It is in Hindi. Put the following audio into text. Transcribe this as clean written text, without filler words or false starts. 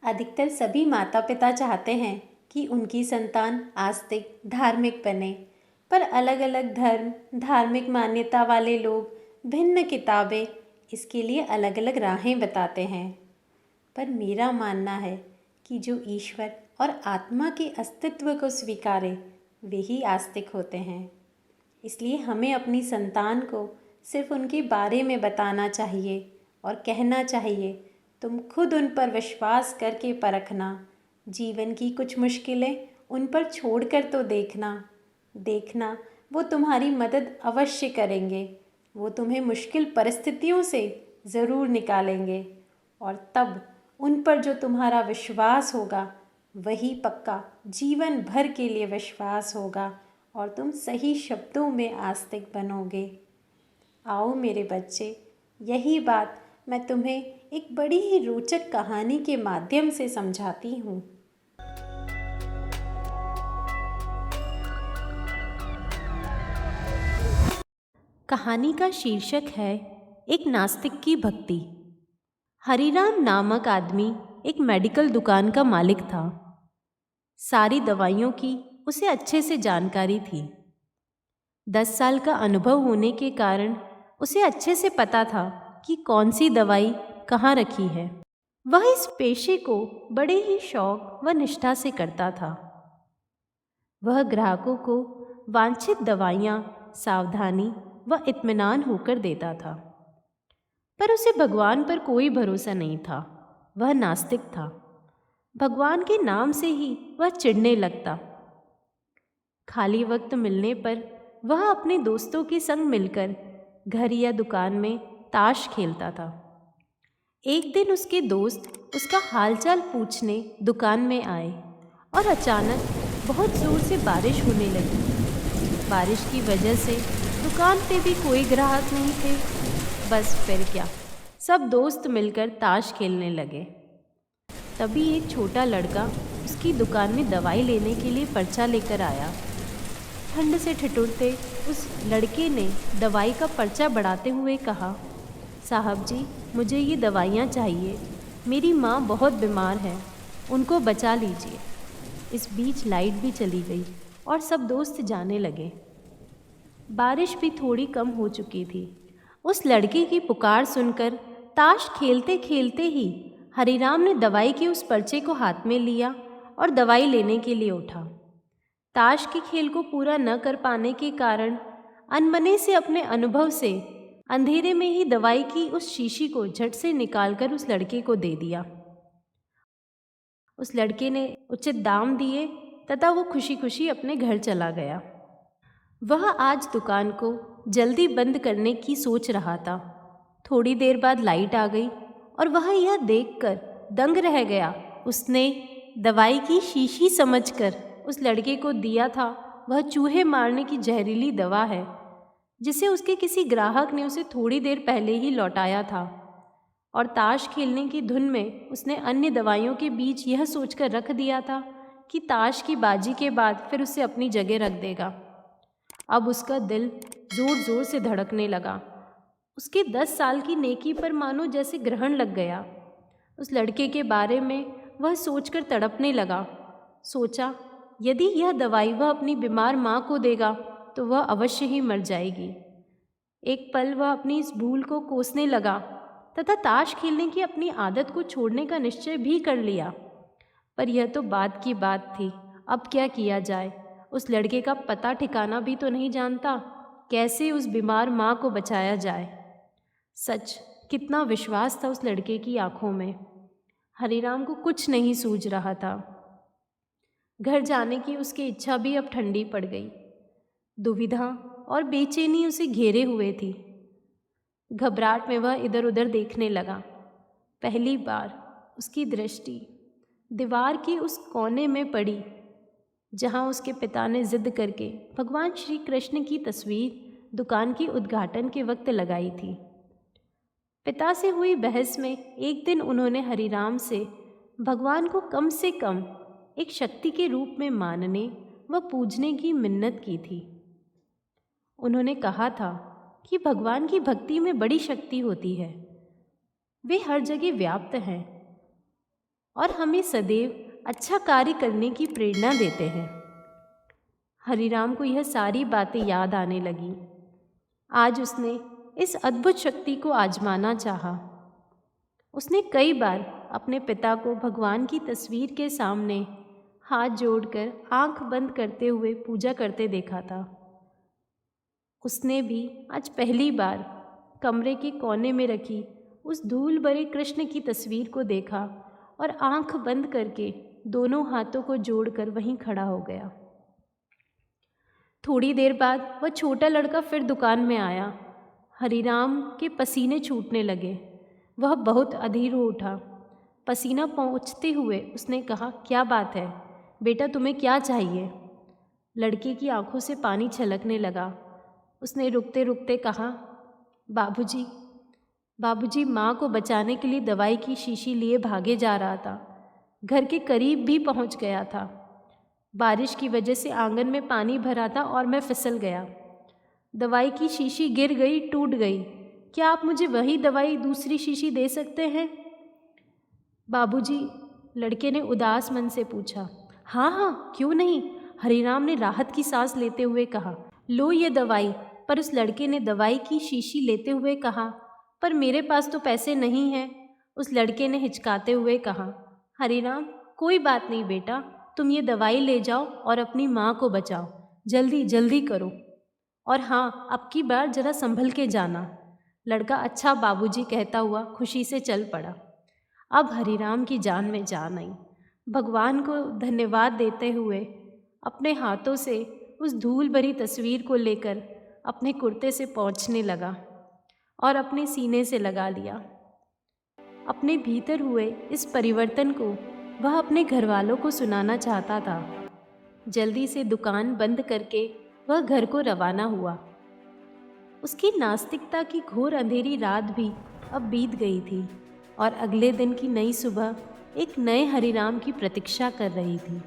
अधिकतर सभी माता पिता चाहते हैं कि उनकी संतान आस्तिक धार्मिक बने, पर अलग अलग धर्म धार्मिक मान्यता वाले लोग भिन्न किताबें इसके लिए अलग अलग राहें बताते हैं। पर मेरा मानना है कि जो ईश्वर और आत्मा के अस्तित्व को स्वीकारे वे ही आस्तिक होते हैं। इसलिए हमें अपनी संतान को सिर्फ उनके बारे में बताना चाहिए और कहना चाहिए, तुम खुद उन पर विश्वास करके परखना। जीवन की कुछ मुश्किलें उन पर छोड़कर तो देखना वो तुम्हारी मदद अवश्य करेंगे। वो तुम्हें मुश्किल परिस्थितियों से ज़रूर निकालेंगे और तब उन पर जो तुम्हारा विश्वास होगा वही पक्का जीवन भर के लिए विश्वास होगा और तुम सही शब्दों में आस्तिक बनोगे। आओ मेरे बच्चे, यही बात मैं तुम्हें एक बड़ी ही रोचक कहानी के माध्यम से समझाती हूँ। कहानी का शीर्षक है एक नास्तिक की भक्ति। हरिराम नामक आदमी एक मेडिकल दुकान का मालिक था। सारी दवाइयों की उसे अच्छे से जानकारी थी। 10 साल का अनुभव होने के कारण उसे अच्छे से पता था कि कौन सी दवाई कहाँ रखी है। वह इस पेशे को बड़े ही शौक व निष्ठा से करता था। वह ग्राहकों को वांछित दवाइयाँ सावधानी व इत्मीनान होकर देता था। पर उसे भगवान पर कोई भरोसा नहीं था। वह नास्तिक था। भगवान के नाम से ही वह चिढ़ने लगता। खाली वक्त मिलने पर वह अपने दोस्तों के संग मिलकर घर या दुकान में ताश खेलता था। एक दिन उसके दोस्त उसका हालचाल पूछने दुकान में आए और अचानक बहुत ज़ोर से बारिश होने लगी। बारिश की वजह से दुकान पे भी कोई ग्राहक नहीं थे। बस फिर क्या, सब दोस्त मिलकर ताश खेलने लगे। तभी एक छोटा लड़का उसकी दुकान में दवाई लेने के लिए पर्चा लेकर आया। ठंड से ठिठुरते उस लड़के ने दवाई का पर्चा बढ़ाते हुए कहा, साहब जी, मुझे ये दवाइयाँ चाहिए। मेरी माँ बहुत बीमार है, उनको बचा लीजिए। इस बीच लाइट भी चली गई और सब दोस्त जाने लगे। बारिश भी थोड़ी कम हो चुकी थी। उस लड़के की पुकार सुनकर ताश खेलते खेलते ही हरिराम ने दवाई के उस पर्चे को हाथ में लिया और दवाई लेने के लिए उठा। ताश के खेल को पूरा न कर पाने के कारण अनमने से अपने अनुभव से अंधेरे में ही दवाई की उस शीशी को झट से निकालकर उस लड़के को दे दिया। उस लड़के ने उचित दाम दिए तथा वो खुशी खुशी अपने घर चला गया। वह आज दुकान को जल्दी बंद करने की सोच रहा था। थोड़ी देर बाद लाइट आ गई और वह यह देखकर दंग रह गया। उसने दवाई की शीशी समझकर उस लड़के को दिया था वह चूहे मारने की जहरीली दवा है, जिसे उसके किसी ग्राहक ने उसे थोड़ी देर पहले ही लौटाया था। और ताश खेलने की धुन में उसने अन्य दवाइयों के बीच यह सोचकर रख दिया था कि ताश की बाजी के बाद फिर उसे अपनी जगह रख देगा। अब उसका दिल ज़ोर ज़ोर से धड़कने लगा। उसके 10 साल की नेकी पर मानो जैसे ग्रहण लग गया। उस लड़के के बारे में वह सोचकर तड़पने लगा। सोचा, यदि यह दवाई वह अपनी बीमार माँ को देगा तो वह अवश्य ही मर जाएगी। एक पल वह अपनी इस भूल को कोसने लगा तथा ताश खेलने की अपनी आदत को छोड़ने का निश्चय भी कर लिया। पर यह तो बाद की बात थी। अब क्या किया जाए? उस लड़के का पता ठिकाना भी तो नहीं जानता। कैसे उस बीमार माँ को बचाया जाए? सच, कितना विश्वास था उस लड़के की आंखों में। हरिराम को कुछ नहीं सूझ रहा था। घर जाने की उसकी इच्छा भी अब ठंडी पड़ गई। दुविधा और बेचैनी उसे घेरे हुए थी। घबराहट में वह इधर उधर देखने लगा। पहली बार उसकी दृष्टि दीवार के उस कोने में पड़ी जहाँ उसके पिता ने जिद करके भगवान श्री कृष्ण की तस्वीर दुकान के उद्घाटन के वक्त लगाई थी। पिता से हुई बहस में एक दिन उन्होंने हरिराम से भगवान को कम से कम एक शक्ति के रूप में मानने व पूजने की मिन्नत की थी। उन्होंने कहा था कि भगवान की भक्ति में बड़ी शक्ति होती है। वे हर जगह व्याप्त हैं। और हमें सदैव अच्छा कार्य करने की प्रेरणा देते हैं। हरिराम को यह सारी बातें याद आने लगीं। आज उसने इस अद्भुत शक्ति को आजमाना चाहा। उसने कई बार अपने पिता को भगवान की तस्वीर के सामने हाथ जोड़कर आंख बंद करते हुए पूजा करते देखा था। उसने भी आज पहली बार कमरे के कोने में रखी उस धूल भरे कृष्ण की तस्वीर को देखा और आंख बंद करके दोनों हाथों को जोड़कर वहीं खड़ा हो गया। थोड़ी देर बाद वह छोटा लड़का फिर दुकान में आया। हरिराम के पसीने छूटने लगे। वह बहुत अधीर हो उठा। पसीना पोंछते हुए उसने कहा, क्या बात है बेटा, तुम्हें क्या चाहिए? लड़के की आंखों से पानी छलकने लगा। उसने रुकते रुकते कहा, बाबूजी, बाबूजी, माँ को बचाने के लिए दवाई की शीशी लिए भागे जा रहा था। घर के करीब भी पहुँच गया था। बारिश की वजह से आंगन में पानी भरा था और मैं फिसल गया। दवाई की शीशी गिर गई, टूट गई। क्या आप मुझे वही दवाई दूसरी शीशी दे सकते हैं? बाबूजी, लड़के ने उदास मन से पूछा। हाँ हाँ, क्यों नहीं, हरिराम ने राहत की सांस लेते हुए कहा। लो ये दवाई। पर उस लड़के ने दवाई की शीशी लेते हुए कहा, पर मेरे पास तो पैसे नहीं हैं। उस लड़के ने हिचकाते हुए कहा, हरिराम, कोई बात नहीं बेटा, तुम ये दवाई ले जाओ और अपनी माँ को बचाओ। जल्दी जल्दी करो। और हाँ, अब की बार जरा संभल के जाना। लड़का अच्छा बाबूजी कहता हुआ खुशी से चल पड़ा। अब हरिराम की जान में जान आई। भगवान को धन्यवाद देते हुए अपने हाथों से उस धूल भरी तस्वीर को लेकर अपने कुर्ते से पोंछने लगा और अपने सीने से लगा लिया। अपने भीतर हुए इस परिवर्तन को वह अपने घर वालों को सुनाना चाहता था। जल्दी से दुकान बंद करके वह घर को रवाना हुआ। उसकी नास्तिकता की घोर अंधेरी रात भी अब बीत गई थी और अगले दिन की नई सुबह एक नए हरिराम की प्रतीक्षा कर रही थी।